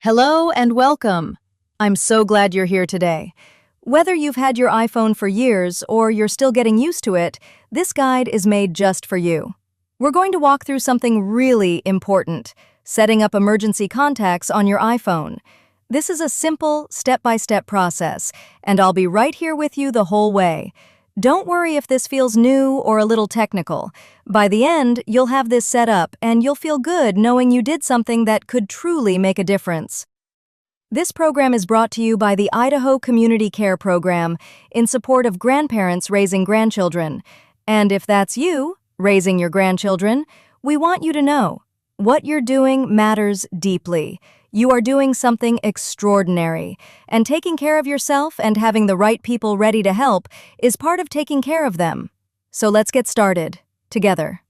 Hello and welcome. I'm so glad you're here today. Whether you've had your iPhone for years or you're still getting used to it, this guide is made just for you. We're going to walk through something really important, setting up emergency contacts on your iPhone. This is a simple, step-by-step process, and I'll be right here with you the whole way. Don't worry if this feels new or a little technical. By the end, you'll have this set up and you'll feel good knowing you did something that could truly make a difference. This program is brought to you by the Idaho Community Care Program in support of grandparents raising grandchildren. And if that's you, raising your grandchildren, we want you to know what you're doing matters deeply. You are doing something extraordinary, and taking care of yourself and having the right people ready to help is part of taking care of them. So let's get started, together.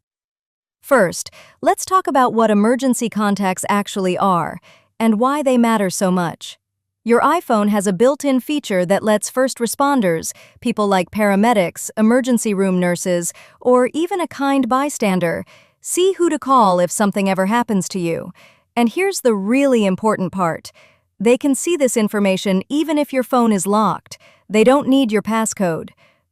First, let's talk about what emergency contacts actually are and why they matter so much. Your iPhone has a built-in feature that lets first responders, people like paramedics, emergency room nurses, or even a kind bystander, see who to call if something ever happens to you. And here's the really important part. They can see this information even if your phone is locked. They don't need your passcode.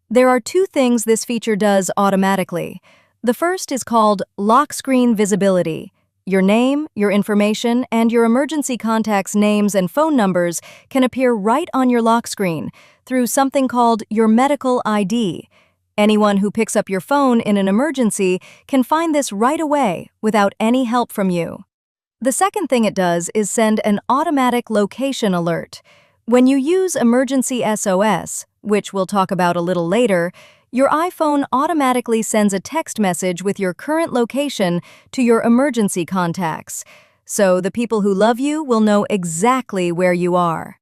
There are two things this feature does automatically. The first is called lock screen visibility. Your name, your information, and your emergency contacts' names and phone numbers can appear right on your lock screen through something called your medical ID. Anyone who picks up your phone in an emergency can find this right away without any help from you. The second thing it does is send an automatic location alert. When you use Emergency SOS, which we'll talk about a little later, your iPhone automatically sends a text message with your current location to your emergency contacts. So the people who love you will know exactly where you are.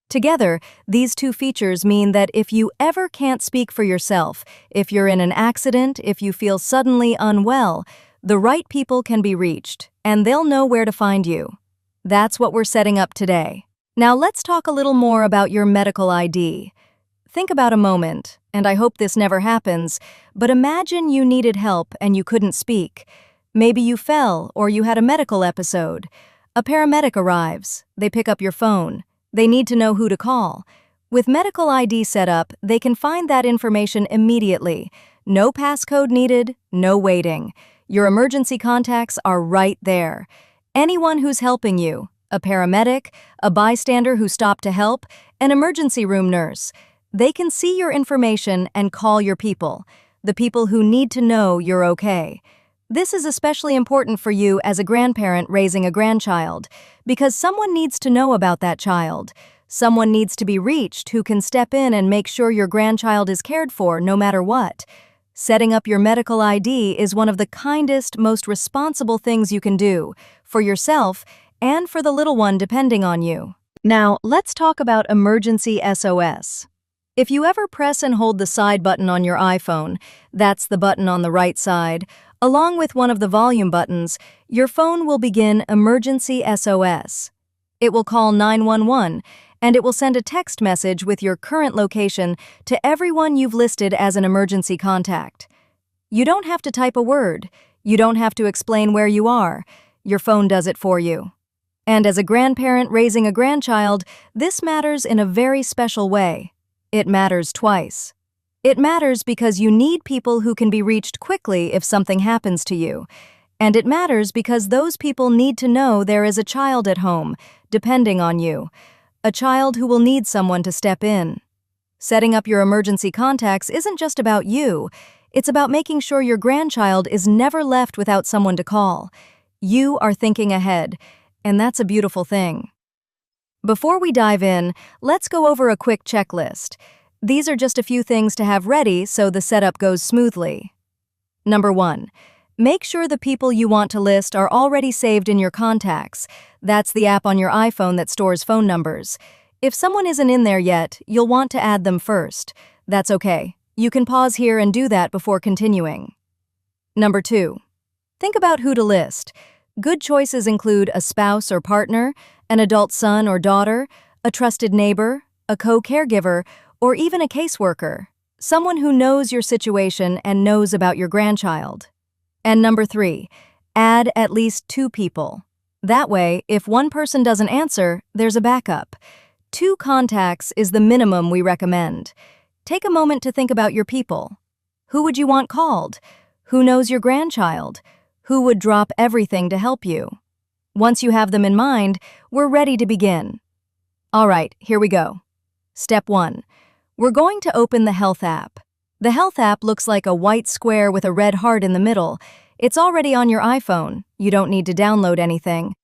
Together, these two features mean that if you ever can't speak for yourself, if you're in an accident, if you feel suddenly unwell, the right people can be reached, and they'll know where to find you. That's what we're setting up today. Now let's talk a little more about your medical ID. Think about a moment, and I hope this never happens, but imagine you needed help and you couldn't speak. Maybe you fell or you had a medical episode. A paramedic arrives. They pick up your phone. They need to know who to call. With medical ID set up, they can find that information immediately. No passcode needed, no waiting. Your emergency contacts are right there. Anyone who's helping you, a paramedic, a bystander who stopped to help, an emergency room nurse, they can see your information and call your people, the people who need to know you're okay. This is especially important for you as a grandparent raising a grandchild, because someone needs to know about that child. Someone needs to be reached who can step in and make sure your grandchild is cared for no matter what. Setting up your medical ID is one of the kindest, most responsible things you can do, for yourself and for the little one depending on you. Now, let's talk about Emergency SOS. If you ever press and hold the side button on your iPhone, that's the button on the right side, along with one of the volume buttons, your phone will begin Emergency SOS. It will call 911, and it will send a text message with your current location to everyone you've listed as an emergency contact. You don't have to type a word. You don't have to explain where you are. Your phone does it for you. And as a grandparent raising a grandchild, this matters in a very special way. It matters twice. It matters because you need people who can be reached quickly if something happens to you. And it matters because those people need to know there is a child at home, depending on you. A child who will need someone to step in. Setting up your emergency contacts isn't just about you. It's about making sure your grandchild is never left without someone to call. You are thinking ahead, and that's a beautiful thing. Before we dive in, let's go over a quick checklist. These are just a few things to have ready so the setup goes smoothly. Number 1. Make sure the people you want to list are already saved in your contacts. That's the app on your iPhone that stores phone numbers. If someone isn't in there yet, you'll want to add them first. That's okay. You can pause here and do that before continuing. Number 2. Think about who to list. Good choices include a spouse or partner, an adult son or daughter, a trusted neighbor, a co-caregiver, or even a caseworker. Someone who knows your situation and knows about your grandchild. And number 3, add at least 2 people. That way, if one person doesn't answer, there's a backup. 2 contacts is the minimum we recommend. Take a moment to think about your people. Who would you want called? Who knows your grandchild? Who would drop everything to help you? Once you have them in mind, we're ready to begin. All right, here we go. Step 1. We're going to open the Health app. The Health app looks like a white square with a red heart in the middle. It's already on your iPhone. You don't need to download anything.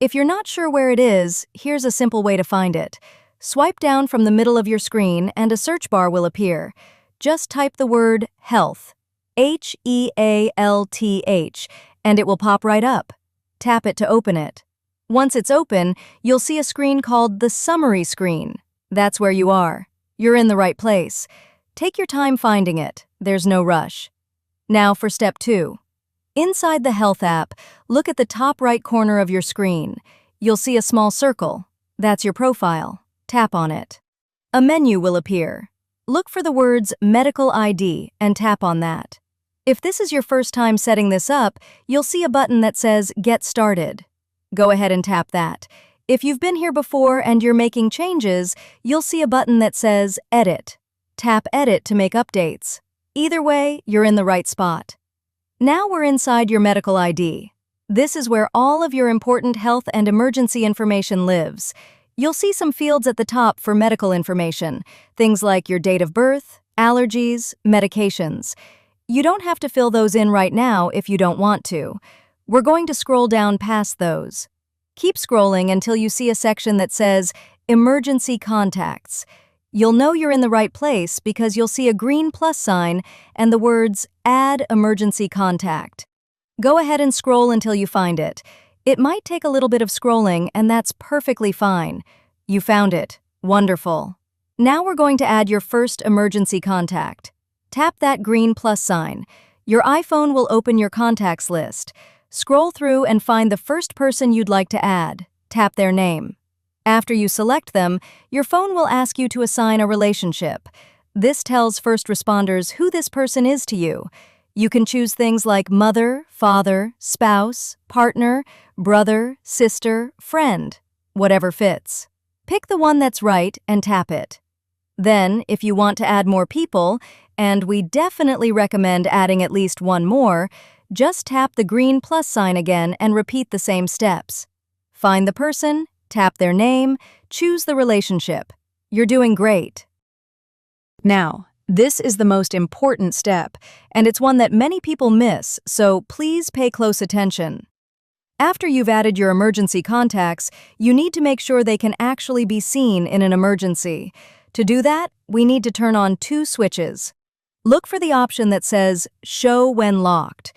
If you're not sure where it is, here's a simple way to find it. Swipe down from the middle of your screen and a search bar will appear. Just type the word health, H-E-A-L-T-H, and it will pop right up. Tap it to open it. Once it's open, you'll see a screen called the summary screen. That's where you are. You're in the right place. Take your time finding it. There's no rush. Now for step 2. Inside the Health app, look at the top right corner of your screen. You'll see a small circle. That's your profile. Tap on it. A menu will appear. Look for the words Medical ID and tap on that. If this is your first time setting this up, you'll see a button that says Get Started. Go ahead and tap that. If you've been here before and you're making changes, you'll see a button that says Edit. Tap Edit to make updates. Either way, you're in the right spot. Now we're inside your medical ID. This is where all of your important health and emergency information lives. You'll see some fields at the top for medical information, things like your date of birth, allergies, medications. You don't have to fill those in right now if you don't want to. We're going to scroll down past those. Keep scrolling until you see a section that says Emergency Contacts. You'll know you're in the right place because you'll see a green plus sign and the words Add Emergency Contact. Go ahead and scroll until you find it. It might take a little bit of scrolling, and that's perfectly fine. You found it. Wonderful. Now we're going to add your first emergency contact. Tap that green plus sign. Your iPhone will open your contacts list. Scroll through and find the first person you'd like to add. Tap their name. After you select them, your phone will ask you to assign a relationship. This tells first responders who this person is to you. You can choose things like mother, father, spouse, partner, brother, sister, friend, whatever fits. Pick the one that's right and tap it. Then, if you want to add more people, and we definitely recommend adding at least one more, just tap the green plus sign again and repeat the same steps. Find the person, tap their name, choose the relationship. You're doing great. Now, this is the most important step, and it's one that many people miss, so please pay close attention. After you've added your emergency contacts, you need to make sure they can actually be seen in an emergency. To do that, we need to turn on 2 switches. Look for the option that says Show When Locked.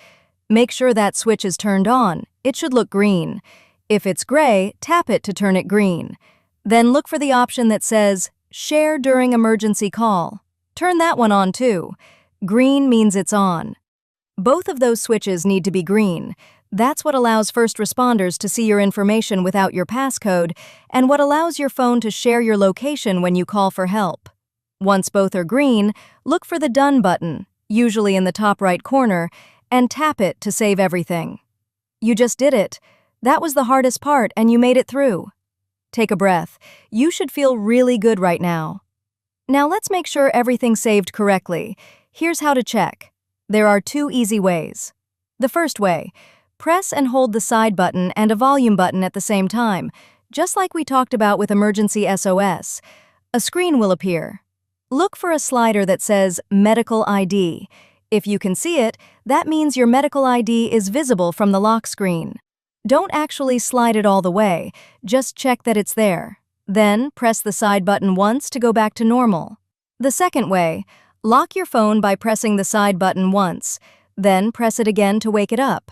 Make sure that switch is turned on. It should look green. If it's gray, tap it to turn it green. Then look for the option that says Share During Emergency Call. Turn that one on too. Green means it's on. Both of those switches need to be green. That's what allows first responders to see your information without your passcode and what allows your phone to share your location when you call for help. Once both are green, look for the Done button, usually in the top right corner, and tap it to save everything. You just did it. That was the hardest part and you made it through. Take a breath. You should feel really good right now. Now let's make sure everything's saved correctly. Here's how to check. There are 2 easy ways. The first way, press and hold the side button and a volume button at the same time, just like we talked about with Emergency SOS. A screen will appear. Look for a slider that says Medical ID. If you can see it, that means your medical ID is visible from the lock screen. Don't actually slide it all the way, just check that it's there. Then, press the side button once to go back to normal. The second way, lock your phone by pressing the side button once, then press it again to wake it up.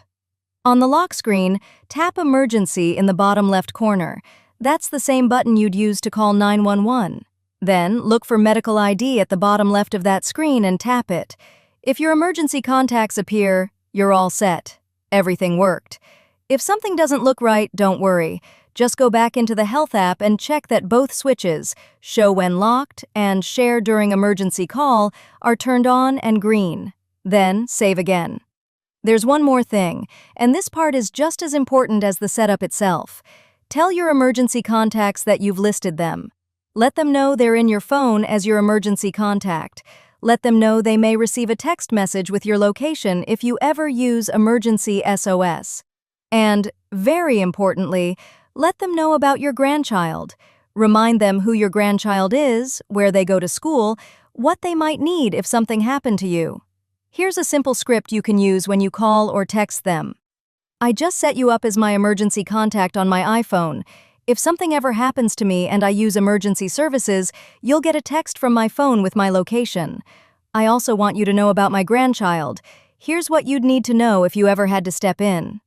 On the lock screen, tap Emergency in the bottom left corner. That's the same button you'd use to call 911. Then, look for Medical ID at the bottom left of that screen and tap it. If your emergency contacts appear, you're all set. Everything worked. If something doesn't look right, don't worry. Just go back into the Health app and check that both switches, Show When Locked and Share During Emergency Call, are turned on and green. Then, save again. There's one more thing, and this part is just as important as the setup itself. Tell your emergency contacts that you've listed them. Let them know they're in your phone as your emergency contact. Let them know they may receive a text message with your location if you ever use emergency SOS. And, very importantly, let them know about your grandchild. Remind them who your grandchild is, where they go to school, what they might need if something happened to you. Here's a simple script you can use when you call or text them. I just set you up as my emergency contact on my iPhone. If something ever happens to me and I use emergency services, you'll get a text from my phone with my location. I also want you to know about my grandchild. Here's what you'd need to know if you ever had to step in.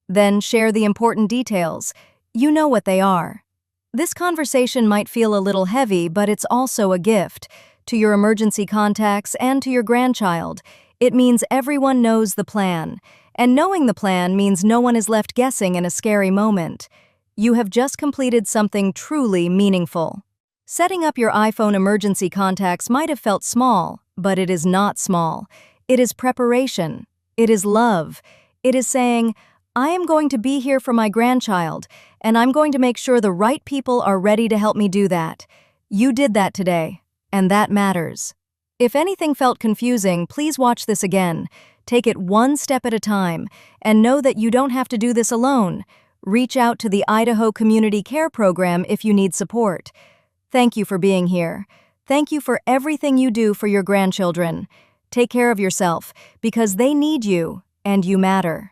Then share the important details. You know what they are. This conversation might feel a little heavy, but it's also a gift. To your emergency contacts and to your grandchild, it means everyone knows the plan. And knowing the plan means no one is left guessing in a scary moment. You have just completed something truly meaningful. Setting up your iPhone emergency contacts might have felt small, but it is not small. It is preparation. It is love. It is saying, I am going to be here for my grandchild, and I'm going to make sure the right people are ready to help me do that. You did that today, and that matters. If anything felt confusing, please watch this again. Take it one step at a time, and know that you don't have to do this alone. Reach out to the Idaho Community Care Program if you need support. Thank you for being here. Thank you for everything you do for your grandchildren. Take care of yourself, because they need you, and you matter.